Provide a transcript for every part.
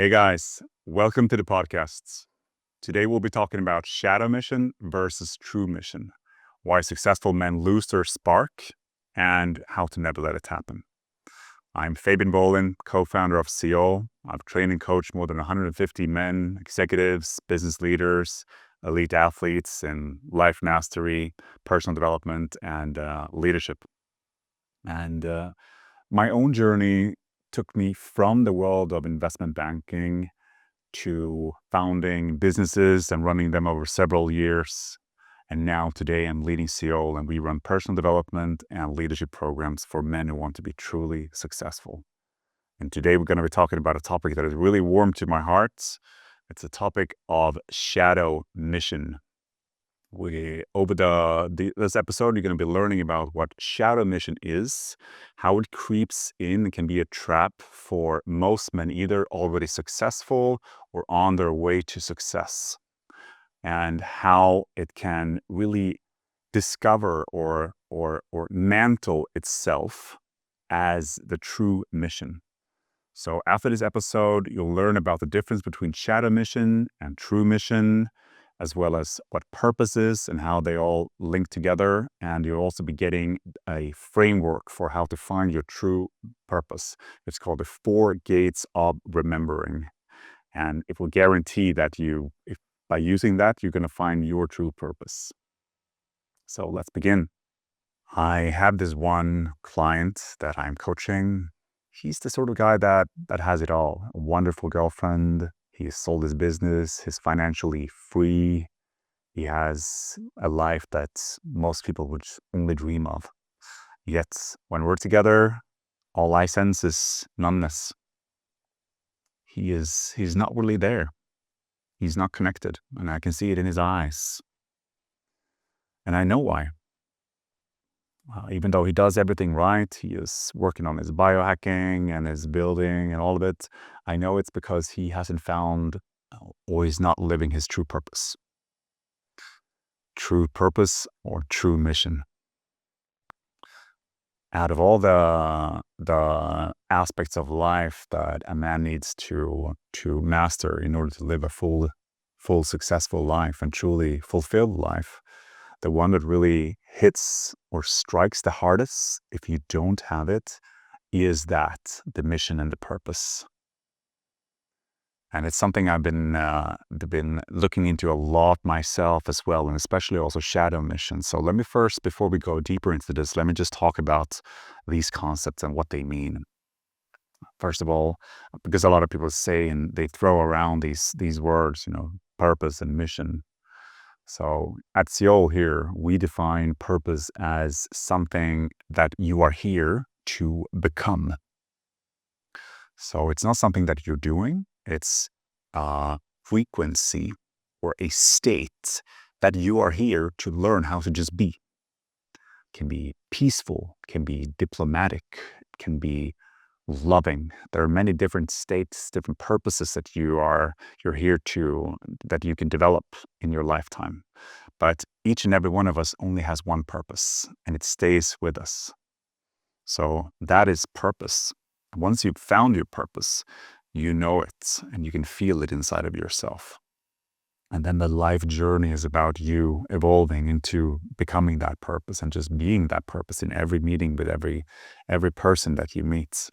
Hey guys, welcome to the podcasts. Today we'll be talking about shadow mission versus true mission, why successful men lose their spark, and how to never let it happen. I'm Fabian Bolin, co-founder of SEOL. I've trained and coached more than 150 men, executives, business leaders, elite athletes in life mastery, personal development, and leadership. And my own journey took me from the world of investment banking to founding businesses and running them over several years. And now today I'm leading SEOL, and we run personal development and leadership programs for men who want to be truly successful. And today we're going to be talking about a topic that is really warm to my heart. It's a topic of shadow mission. Over this episode, you're going to be learning about what shadow mission is, how it creeps in and can be a trap for most men, either already successful or on their way to success, and how it can really discover or mantle itself as the true mission. So after this episode, you'll learn about the difference between shadow mission and true mission, as well as what purpose is and how they all link together. And you'll also be getting a framework for how to find your true purpose. It's called the 4 Gates of Remembering. And it will guarantee that by using that, you're going to find your true purpose. So let's begin. I have this one client that I'm coaching. He's the sort of guy that has it all. A wonderful girlfriend. He sold his business. He's financially free. He has a life that most people would only dream of. Yet, when we're together, all I sense is numbness. He's not really there. He's not connected, and I can see it in his eyes. And I know why. Even though he does everything right, he is working on his biohacking and his building and all of it, I know it's because he hasn't found or he's not living his true purpose. True purpose or true mission. Out of all the aspects of life that a man needs to master in order to live a full successful life and truly fulfilled life, the one that really hits or strikes the hardest, if you don't have it, is the mission and the purpose. And it's something I've been looking into a lot myself as well, and especially also shadow mission. So let me first, before we go deeper into this, let me just talk about these concepts and what they mean. First of all, because a lot of people say and they throw around these words, purpose and mission. So at SEOL here, we define purpose as something that you are here to become. So it's not something that you're doing. It's a frequency or a state that you are here to learn how to just be. It can be peaceful, can be diplomatic, can be loving. There are many different states, different purposes that you're here to, that you can develop in your lifetime. But each and every one of us only has one purpose, and it stays with us. So that is purpose. Once you've found your purpose, you know it and you can feel it inside of yourself. And then the life journey is about you evolving into becoming that purpose and just being that purpose in every meeting with every person that you meet.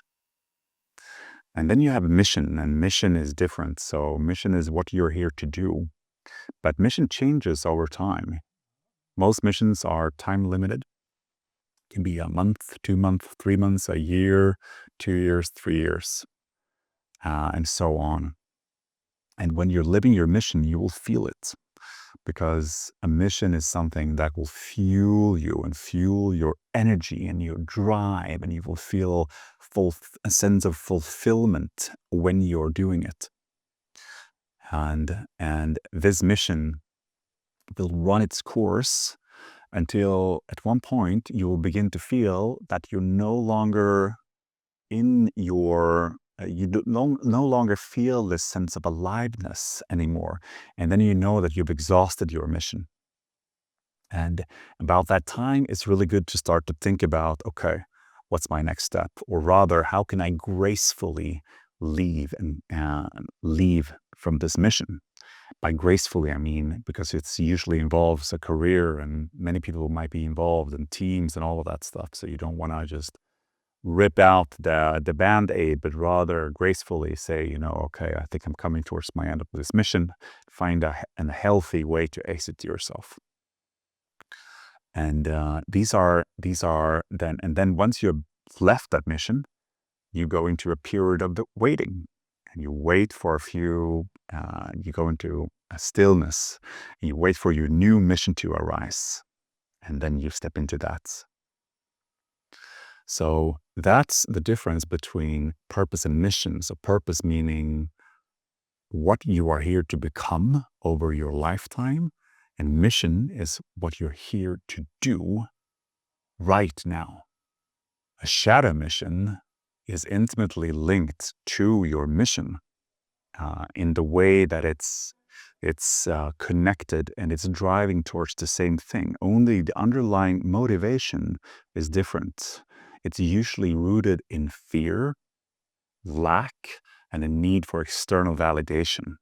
And then you have a mission, and mission is different. So mission is what you're here to do. But mission changes over time. Most missions are time limited. It can be a month, 2 months, 3 months, a year, 2 years, 3 years, and so on. And when you're living your mission, you will feel it, because a mission is something that will fuel you and fuel your energy and your drive, and you will feel a sense of fulfillment when you're doing it. And this mission will run its course until at one point you will begin to feel that you're no longer in your no longer feel this sense of aliveness anymore. And then you know that you've exhausted your mission. And about that time, it's really good to start to think about, okay, what's my next step? Or rather, how can I gracefully leave and leave from this mission. By gracefully, I mean, because it's usually involves a career and many people might be involved in teams and all of that stuff. So you don't want to just rip out the band-aid, but rather gracefully say, okay, I think I'm coming towards my end of this mission. Find a healthy way to exit yourself. And these are then once you've left that mission, you go into a period of the waiting, and you wait for you go into a stillness, and you wait for your new mission to arise, and then you step into that. So that's the difference between purpose and mission. So purpose meaning what you are here to become over your lifetime, and mission is what you're here to do right now. A shadow mission is intimately linked to your mission in the way that it's connected and it's driving towards the same thing. Only the underlying motivation is different. It's usually rooted in fear, lack, and a need for external validation.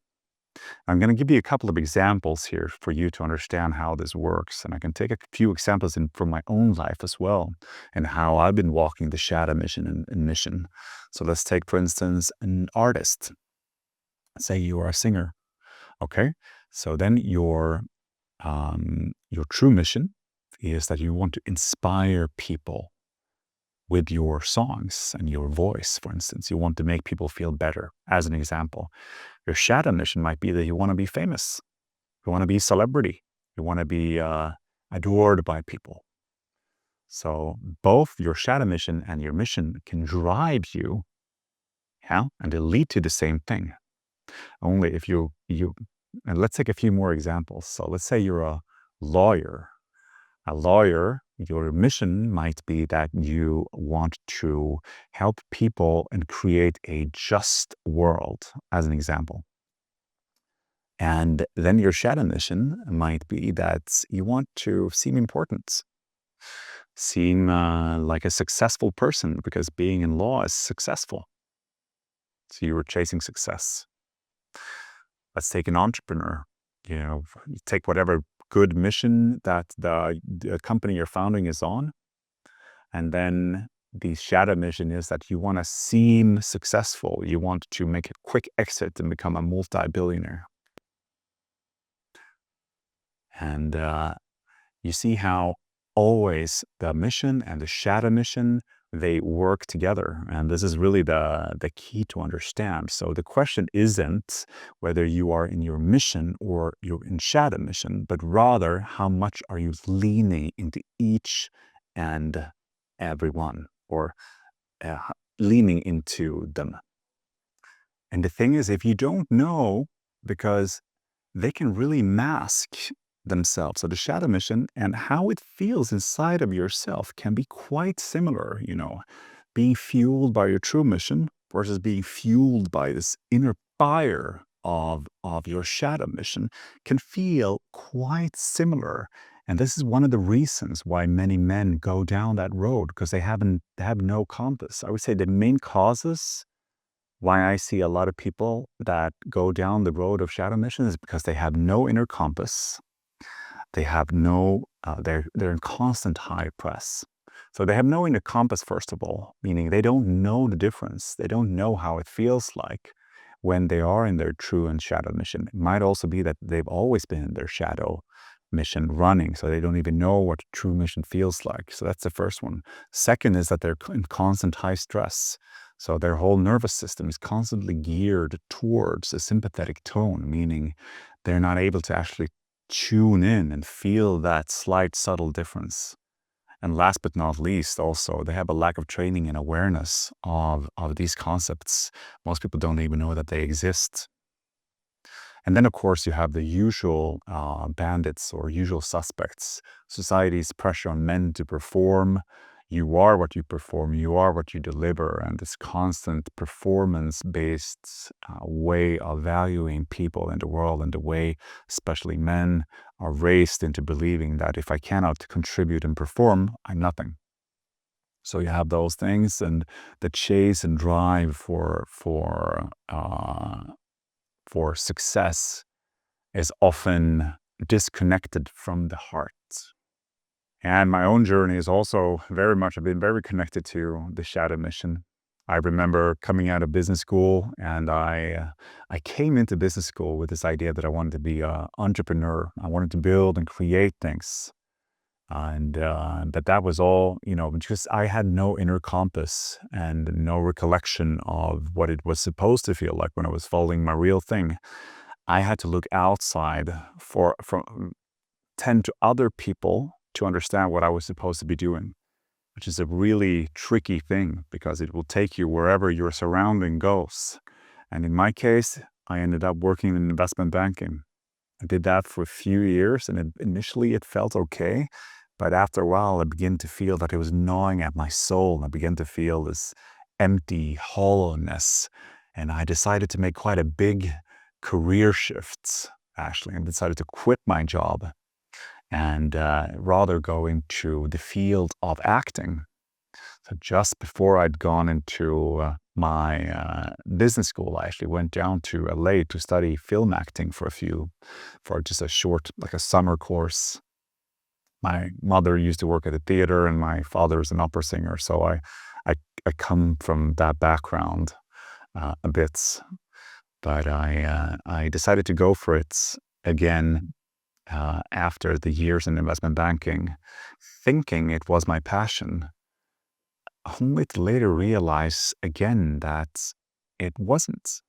I'm going to give you a couple of examples here for you to understand how this works. And I can take a few examples from my own life as well, and how I've been walking the shadow mission and mission. So let's take, for instance, an artist. Say you are a singer. Okay. So then your true mission is that you want to inspire people with your songs and your voice, for instance. You want to make people feel better, as an example. Your shadow mission might be that you want to be famous. You want to be a celebrity. You want to be adored by people. So both your shadow mission and your mission can drive you, and they lead to the same thing. Only if you and let's take a few more examples. So let's say you're a lawyer. A lawyer, your mission might be that you want to help people and create a just world, as an example. And then your shadow mission might be that you want to seem important, seem like a successful person, because being in law is successful. So you were chasing success. Let's take an entrepreneur. You take whatever good mission that the company you're founding is on, and then the shadow mission is that you want to seem successful. You want to make a quick exit and become a multi-billionaire. And you see how always the mission and the shadow mission, they work together. And this is really the key to understand. So the question isn't whether you are in your mission or you're in shadow mission, but rather how much are you leaning into each and every one, or leaning into them. And the thing is, if you don't know, because they can really mask themselves. So the shadow mission and how it feels inside of yourself can be quite similar, being fueled by your true mission versus being fueled by this inner fire of your shadow mission can feel quite similar. And this is one of the reasons why many men go down that road, because they have no compass. I would say the main causes why I see a lot of people that go down the road of shadow mission is because they have no inner compass. They have no, they're in constant high press. So they have no inner compass, first of all, meaning they don't know the difference. They don't know how it feels like when they are in their true and shadow mission. It might also be that they've always been in their shadow mission running, so they don't even know what true mission feels like. So that's the first one. Second is that they're in constant high stress. So their whole nervous system is constantly geared towards a sympathetic tone, meaning they're not able to actually tune in and feel that slight subtle difference. And last but not least, also, they have a lack of training and awareness of these concepts. Most people don't even know that they exist. And then, of course, you have the usual bandits or usual suspects. Society's pressure on men to perform. You are what you perform. You are what you deliver. And this constant performance-based way of valuing people in the world, and the way especially men are raised into believing that if I cannot contribute and perform, I'm nothing. So you have those things, and the chase and drive for success is often disconnected from the heart. And my own journey is also very much, I've been very connected to the shadow mission. I remember coming out of business school, and I came into business school with this idea that I wanted to be an entrepreneur. I wanted to build and create things. And that was all, because I had no inner compass and no recollection of what it was supposed to feel like when I was following my real thing. I had to look outside from tend to other people to understand what I was supposed to be doing, which is a really tricky thing because it will take you wherever your surrounding goes. And in my case, I ended up working in investment banking. I did that for a few years, and initially it felt okay. But after a while, I began to feel that it was gnawing at my soul. And I began to feel this empty hollowness. And I decided to make quite a big career shift, actually, and decided to quit my job and rather go into the field of acting. So just before I'd gone into my business school, I actually went down to LA to study film acting for just a short, like a summer course. My mother used to work at a theater, and my father is an opera singer. So I come from that background a bit, but I decided to go for it again after the years in investment banking, thinking it was my passion, only to later realize again that it wasn't.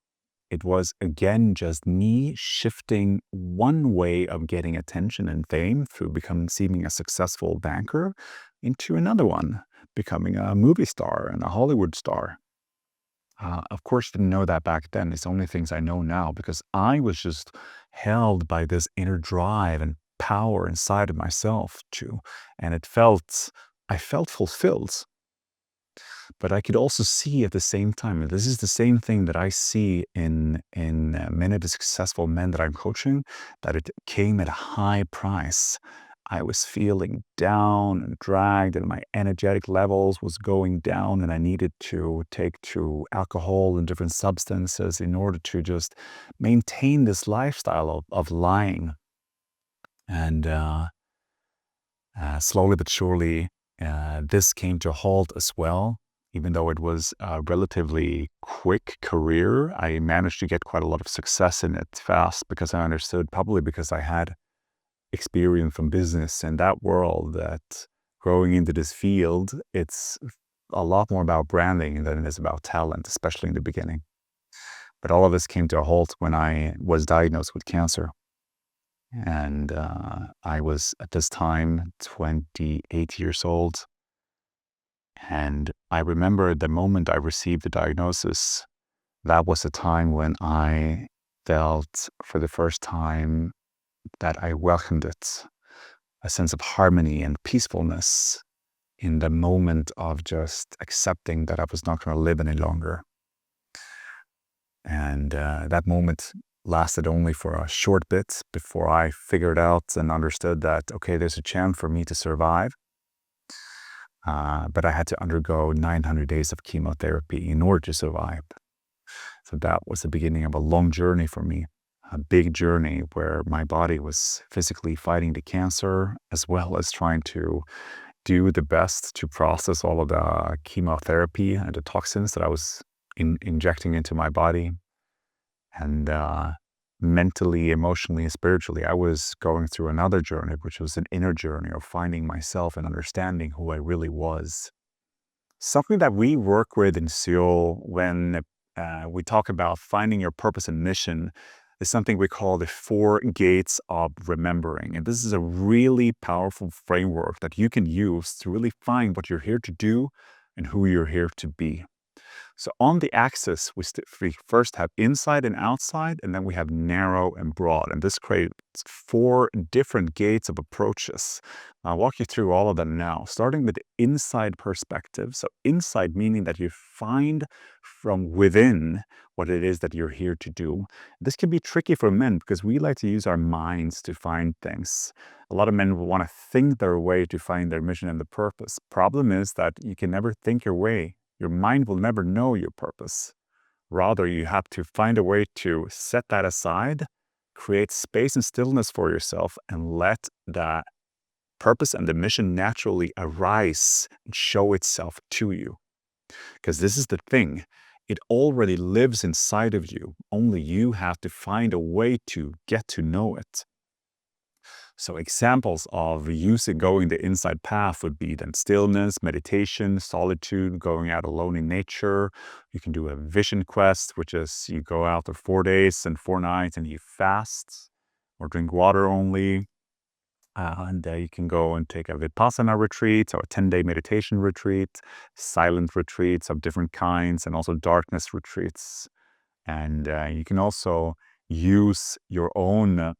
It was again just me shifting one way of getting attention and fame through seeming a successful banker into another one, becoming a movie star and a Hollywood star. Of course, didn't know that back then. It's only things I know now because I was just held by this inner drive and power inside of myself too. And I felt fulfilled. But I could also see at the same time, and this is the same thing that I see in many of the successful men that I'm coaching, that it came at a high price. I was feeling down and dragged, and my energetic levels was going down, and I needed to take to alcohol and different substances in order to just maintain this lifestyle of lying. And slowly but surely, this came to a halt as well. Even though it was a relatively quick career, I managed to get quite a lot of success in it fast because I understood, probably because I had experience from business and that world, that growing into this field, it's a lot more about branding than it is about talent, especially in the beginning. But all of this came to a halt when I was diagnosed with cancer. And I was at this time 28 years old. And I remember the moment I received the diagnosis, that was a time when I felt for the first time that I welcomed it, a sense of harmony and peacefulness in the moment of just accepting that I was not going to live any longer. And that moment lasted only for a short bit before I figured out and understood that, okay, there's a chance for me to survive. But I had to undergo 900 days of chemotherapy in order to survive. So that was the beginning of a long journey for me, a big journey where my body was physically fighting the cancer, as well as trying to do the best to process all of the chemotherapy and the toxins that I was injecting into my body. And mentally, emotionally, and spiritually, I was going through another journey, which was an inner journey of finding myself and understanding who I really was. Something that we work with in SEOL when we talk about finding your purpose and mission is something we call the 4 gates of remembering. And this is a really powerful framework that you can use to really find what you're here to do and who you're here to be. So on the axis, we first have inside and outside, and then we have narrow and broad. And this creates 4 different gates of approaches. I'll walk you through all of them now, starting with the inside perspective. So inside meaning that you find from within what it is that you're here to do. This can be tricky for men because we like to use our minds to find things. A lot of men will want to think their way to find their mission and the purpose. Problem is that you can never think your way. Your mind will never know your purpose. Rather, you have to find a way to set that aside, create space and stillness for yourself, and let that purpose and the mission naturally arise and show itself to you. Because this is the thing, it already lives inside of you. Only you have to find a way to get to know it. So examples of going the inside path would be then stillness, meditation, solitude, going out alone in nature. You can do a vision quest, which is you go out for 4 days and 4 nights and you fast or drink water only. And you can go and take a Vipassana retreat or a 10-day meditation retreat, silent retreats of different kinds, and also darkness retreats. And you can also use your own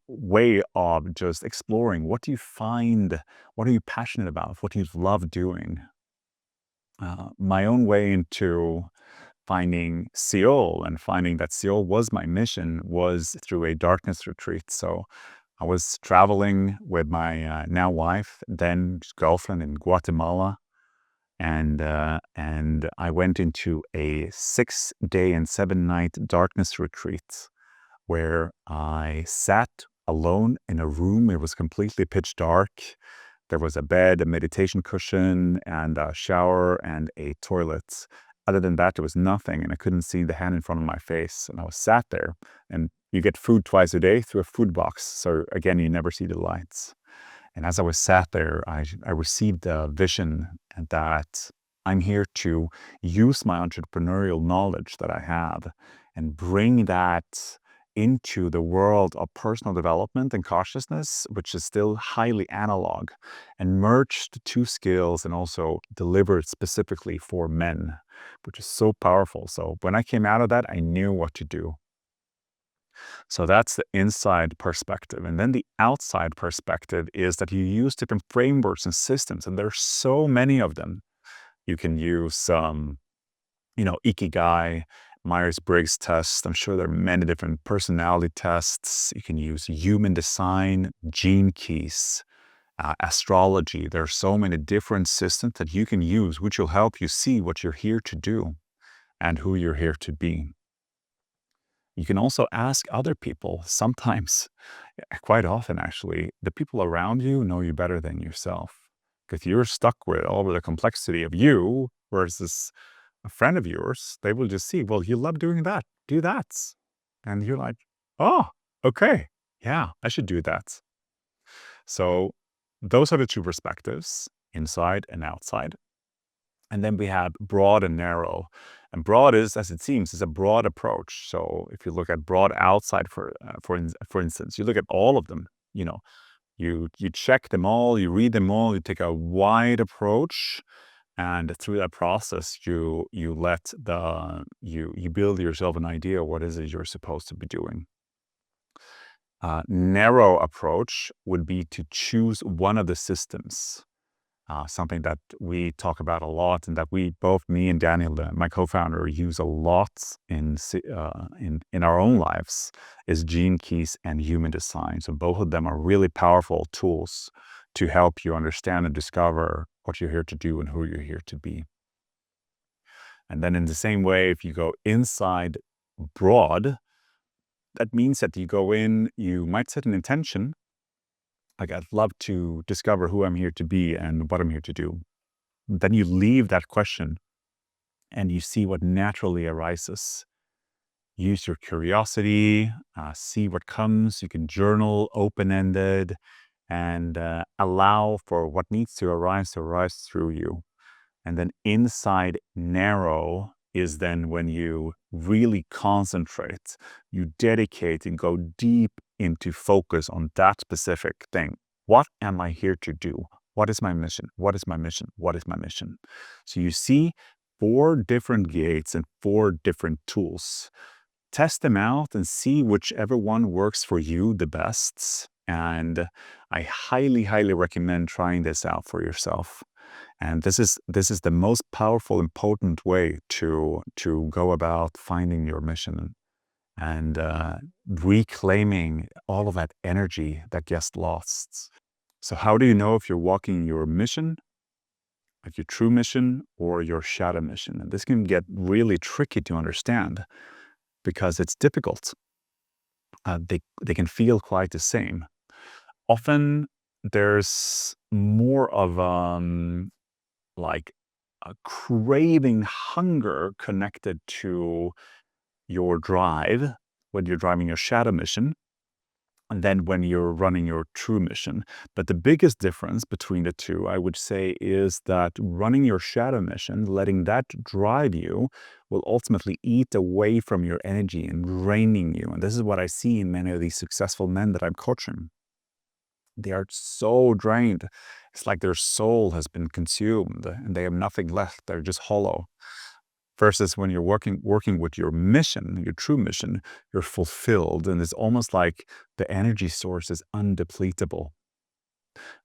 way of just exploring. What do you find? What are you passionate about? What do you love doing? My own way into finding SEOL and finding that SEOL was my mission was through a darkness retreat. So I was traveling with my now wife, then girlfriend in Guatemala, and I went into a 6-day and 7-night darkness retreat where I sat alone in a room. It was completely pitch dark. There was a bed, a meditation cushion, and a shower and a toilet. Other than that, there was nothing, and I couldn't see the hand in front of my face. And I was sat there, and you get food twice a day through a food box. So again, you never see the lights. And as I was sat there, I received a vision that I'm here to use my entrepreneurial knowledge that I have and bring that into the world of personal development and consciousness, which is still highly analog, and merge the 2 skills and also deliver it specifically for men, which is so powerful. So when I came out of that, I knew what to do. So that's the inside perspective. And then the outside perspective is that you use different frameworks and systems, and there's so many of them. You can use, Ikigai, Myers-Briggs test. I'm sure there are many different personality tests. You can use human design, gene keys, astrology. There are so many different systems that you can use, which will help you see what you're here to do and who you're here to be. You can also ask other people. Sometimes, quite often actually, the people around you know you better than yourself. Because you're stuck with all of the complexity of you versus a friend of yours. They will just see, well, you love doing that. Do that. And you're like, oh, okay. Yeah, I should do that. So those are the 2 perspectives, inside and outside. And then we have broad and narrow. And broad is, as it seems, is a broad approach. So if you look at broad outside, for instance, you look at all of them. You check them all, you read them all, you take a wide approach, and through that process, you build yourself an idea of what is it you're supposed to be doing. Narrow approach would be to choose one of the systems. Something that we talk about a lot, and that both me and Daniel, my co-founder, use a lot in our own lives, is gene keys and human design. So both of them are really powerful tools to help you understand and discover what you're here to do and who you're here to be. And then in the same way, if you go inside broad, that means that you go in, you might set an intention, like I'd love to discover who I'm here to be and what I'm here to do. Then you leave that question and you see what naturally arises. Use your curiosity, see what comes. You can journal open-ended and allow for what needs to arise through you. And then inside narrow is then when you really concentrate, you dedicate and go deep into focus on that specific thing. What am I here to do? What is my mission? What is my mission? What is my mission? So you see, 4 different gates and 4 different tools. Test them out and see whichever one works for you the best. And I highly, highly recommend trying this out for yourself. And this is the most powerful and potent way to go about finding your mission and reclaiming all of that energy that gets lost. So how do you know if you're walking your mission, like your true mission or your shadow mission? And this can get really tricky to understand because it's difficult. They can feel quite the same. Often there's more of like a craving hunger connected to your drive when you're driving your shadow mission and then when you're running your true mission. But the biggest difference between the two, I would say, is that running your shadow mission, letting that drive you, will ultimately eat away from your energy and draining you. And this is what I see in many of these successful men that I'm coaching. They are so drained. It's like their soul has been consumed and they have nothing left. They're just hollow. Versus when you're working with your mission, your true mission, you're fulfilled. And it's almost like the energy source is undepletable.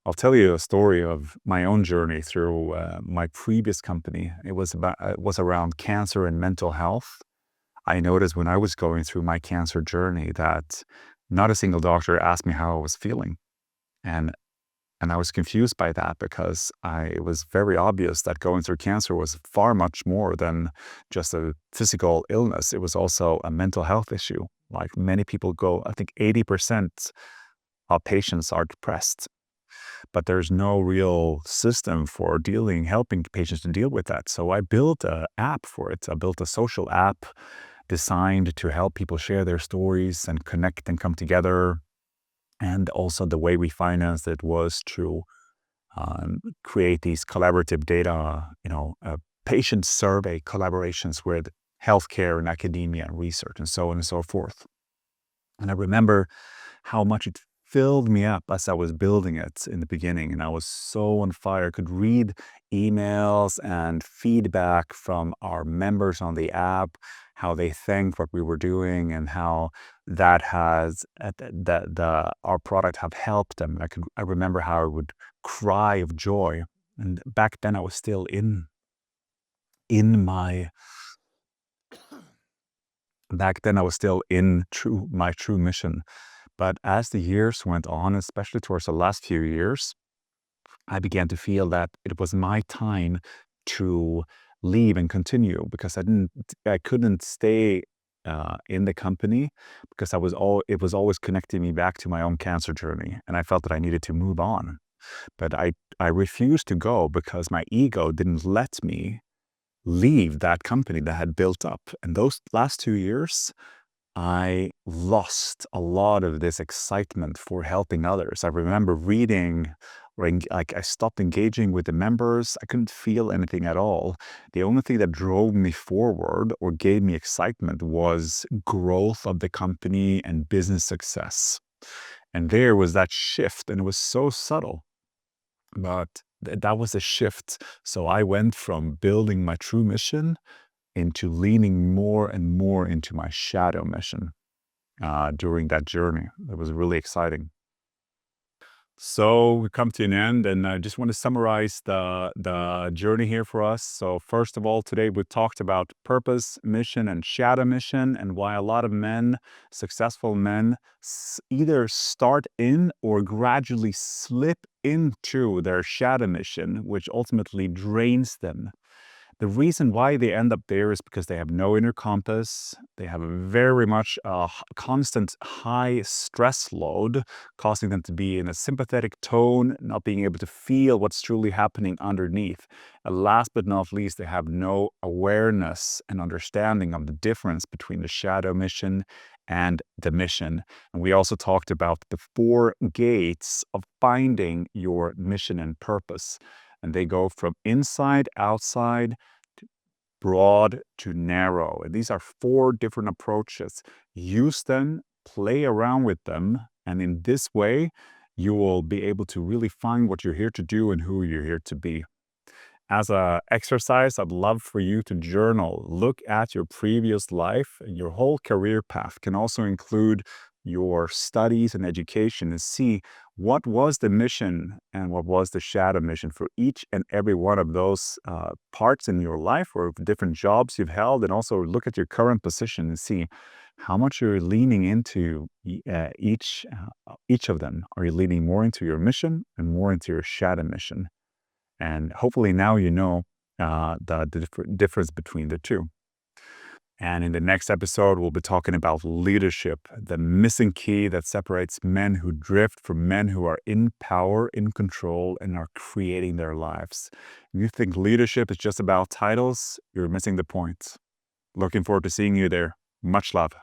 I'll tell you a story of my own journey through my previous company. It was around cancer and mental health. I noticed when I was going through my cancer journey that not a single doctor asked me how I was feeling. And I was confused by that because it was very obvious that going through cancer was far much more than just a physical illness. It was also a mental health issue. Like many people go, I think 80% of patients are depressed, but there's no real system for helping patients to deal with that. So I built an app for it. I built a social app designed to help people share their stories and connect and come together. And also the way we financed it was to create these collaborative data, patient survey collaborations with healthcare and academia and research and so on and so forth. And I remember how much it filled me up as I was building it in the beginning. And I was so on fire. I could read emails and feedback from our members on the app, how they thanked what we were doing and how that has our product have helped them. I remember how I would cry of joy. And back then I was still in my my true mission. But as the years went on, especially towards the last few years, I began to feel that it was my time to leave and continue because I couldn't stay in the company because it was always connecting me back to my own cancer journey, and I felt that I needed to move on. But I refused to go because my ego didn't let me leave that company that had built up. And those last 2 years, I lost a lot of this excitement for helping others. I remember reading, I stopped engaging with the members. I couldn't feel anything at all. The only thing that drove me forward or gave me excitement was growth of the company and business success. And there was that shift, and it was so subtle, but that was a shift. So I went from building my true mission into leaning more and more into my shadow mission during that journey. It was really exciting. So we come to an end, and I just want to summarize the journey here for us. So first of all, today we talked about purpose, mission, and shadow mission, and why a lot of men, successful men, either start in or gradually slip into their shadow mission, which ultimately drains them. The reason why they end up there is because they have no inner compass. They have a very much constant high stress load, causing them to be in a sympathetic tone, not being able to feel what's truly happening underneath. And last but not least, they have no awareness and understanding of the difference between the shadow mission and the mission. And we also talked about the 4 gates of finding your mission and purpose. And they go from inside, outside, to broad to narrow. And these are 4 different approaches. Use them, play around with them, and in this way, you will be able to really find what you're here to do and who you're here to be. As a exercise, I'd love for you to journal. Look at your previous life and your whole career path. Can also include your studies and education, and see what was the mission and what was the shadow mission for each and every one of those parts in your life or different jobs you've held. And also look at your current position and see how much you're leaning into each of them. Are you leaning more into your mission and more into your shadow mission? And hopefully now you know the difference between the two. And in the next episode, we'll be talking about leadership, the missing key that separates men who drift from men who are in power, in control, and are creating their lives. If you think leadership is just about titles, you're missing the point. Looking forward to seeing you there. Much love.